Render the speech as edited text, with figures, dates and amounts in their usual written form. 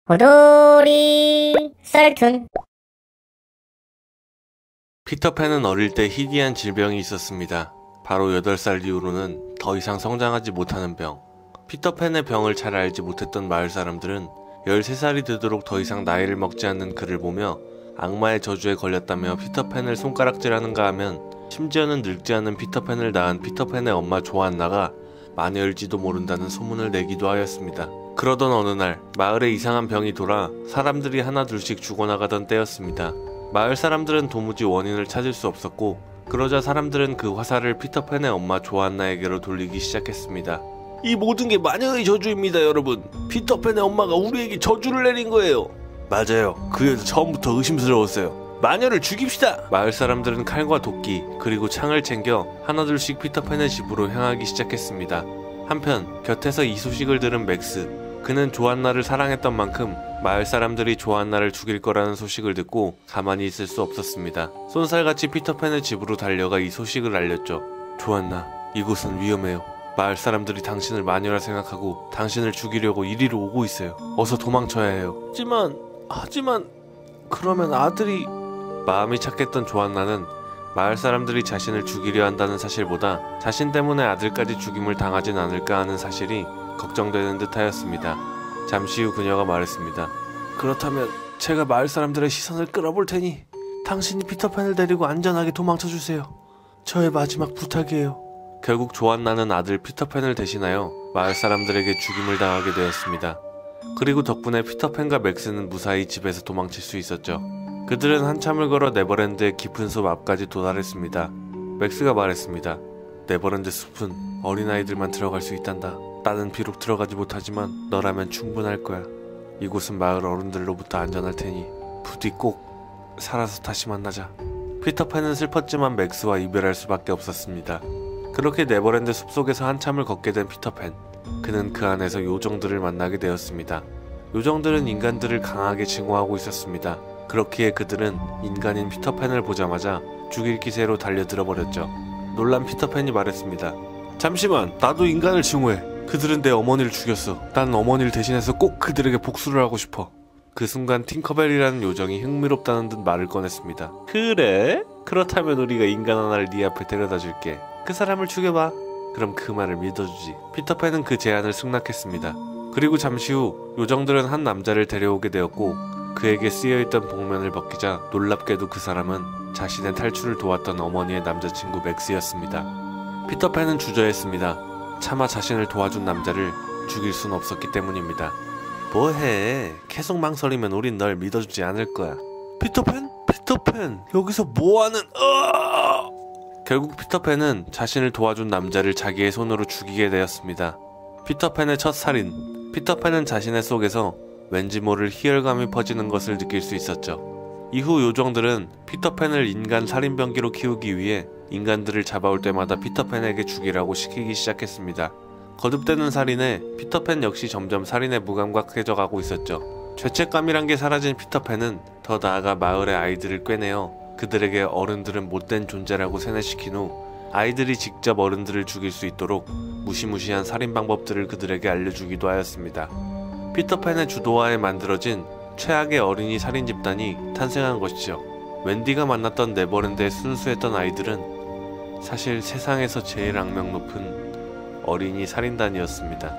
호돌이 썰툰. 피터팬은 어릴 때 희귀한 질병이 있었습니다. 바로 8살 이후로는 더 이상 성장하지 못하는 병. 피터팬의 병을 잘 알지 못했던 마을 사람들은 13살이 되도록 더 이상 나이를 먹지 않는 그를 보며 악마의 저주에 걸렸다며 피터팬을 손가락질하는가 하면 심지어는 늙지 않은 피터팬을 낳은 피터팬의 엄마 조안나가 마녀일지도 모른다는 소문을 내기도 하였습니다. 그러던 어느 날 마을에 이상한 병이 돌아 사람들이 하나둘씩 죽어나가던 때였습니다. 마을 사람들은 도무지 원인을 찾을 수 없었고 그러자 사람들은 그 화살을 피터팬의 엄마 조안나에게로 돌리기 시작했습니다. 이 모든 게 마녀의 저주입니다, 여러분. 피터팬의 엄마가 우리에게 저주를 내린 거예요. 맞아요. 그 여자 처음부터 의심스러웠어요. 마녀를 죽입시다. 마을 사람들은 칼과 도끼 그리고 창을 챙겨 하나둘씩 피터팬의 집으로 향하기 시작했습니다. 한편 곁에서 이 소식을 들은 맥스, 그는 조안나를 사랑했던 만큼 마을 사람들이 조안나를 죽일 거라는 소식을 듣고 가만히 있을 수 없었습니다. 쏜살같이 피터팬의 집으로 달려가 이 소식을 알렸죠. 조안나, 이곳은 위험해요. 마을 사람들이 당신을 마녀라 생각하고 당신을 죽이려고 이리로 오고 있어요. 어서 도망쳐야 해요. 하지만 그러면 아들이... 마음이 착했던 조안나는 마을 사람들이 자신을 죽이려 한다는 사실보다 자신 때문에 아들까지 죽임을 당하진 않을까 하는 사실이 걱정되는 듯 하였습니다. 잠시 후 그녀가 말했습니다. 그렇다면 제가 마을 사람들의 시선을 끌어볼 테니 당신이 피터팬을 데리고 안전하게 도망쳐주세요. 저의 마지막 부탁이에요. 결국 조안나는 아들 피터팬을 대신하여 마을 사람들에게 죽임을 당하게 되었습니다. 그리고 덕분에 피터팬과 맥스는 무사히 집에서 도망칠 수 있었죠. 그들은 한참을 걸어 네버랜드의 깊은 숲 앞까지 도달했습니다. 맥스가 말했습니다. 네버랜드 숲은 어린아이들만 들어갈 수 있단다. 나는 비록 들어가지 못하지만 너라면 충분할 거야. 이곳은 마을 어른들로부터 안전할 테니 부디 꼭 살아서 다시 만나자. 피터팬은 슬펐지만 맥스와 이별할 수밖에 없었습니다. 그렇게 네버랜드 숲속에서 한참을 걷게 된 피터팬. 그는 그 안에서 요정들을 만나게 되었습니다. 요정들은 인간들을 강하게 증오하고 있었습니다. 그렇기에 그들은 인간인 피터팬을 보자마자 죽일 기세로 달려들어 버렸죠. 놀란 피터팬이 말했습니다. 잠시만, 나도 인간을 증오해. 그들은 내 어머니를 죽였어. 난 어머니를 대신해서 꼭 그들에게 복수를 하고 싶어. 그 순간 팅커벨이라는 요정이 흥미롭다는 듯 말을 꺼냈습니다. 그래? 그렇다면 우리가 인간 하나를 네 앞에 데려다 줄게. 그 사람을 죽여봐. 그럼 그 말을 믿어주지. 피터팬은 그 제안을 승낙했습니다. 그리고 잠시 후 요정들은 한 남자를 데려오게 되었고 그에게 쓰여있던 복면을 벗기자 놀랍게도 그 사람은 자신의 탈출을 도왔던 어머니의 남자친구 맥스였습니다. 피터팬은 주저했습니다. 차마 자신을 도와준 남자를 죽일 순 없었기 때문입니다. 뭐해? 계속 망설이면 우린 널 믿어주지 않을 거야. 피터팬? 여기서 뭐하는... 결국 피터팬은 자신을 도와준 남자를 자기의 손으로 죽이게 되었습니다. 피터팬의 첫 살인. 피터팬은 자신의 속에서 왠지 모를 희열감이 퍼지는 것을 느낄 수 있었죠. 이후 요정들은 피터팬을 인간 살인병기로 키우기 위해 인간들을 잡아올 때마다 피터팬에게 죽이라고 시키기 시작했습니다. 거듭되는 살인에 피터팬 역시 점점 살인에 무감각해져 가고 있었죠. 죄책감이란 게 사라진 피터팬은 더 나아가 마을의 아이들을 꿰내어 그들에게 어른들은 못된 존재라고 세뇌시킨 후 아이들이 직접 어른들을 죽일 수 있도록 무시무시한 살인 방법들을 그들에게 알려주기도 하였습니다. 피터팬의 주도하에 만들어진 최악의 어린이 살인 집단이 탄생한 것이죠. 웬디가 만났던 네버랜드의 순수했던 아이들은 사실 세상에서 제일 악명 높은 어린이 살인단이었습니다.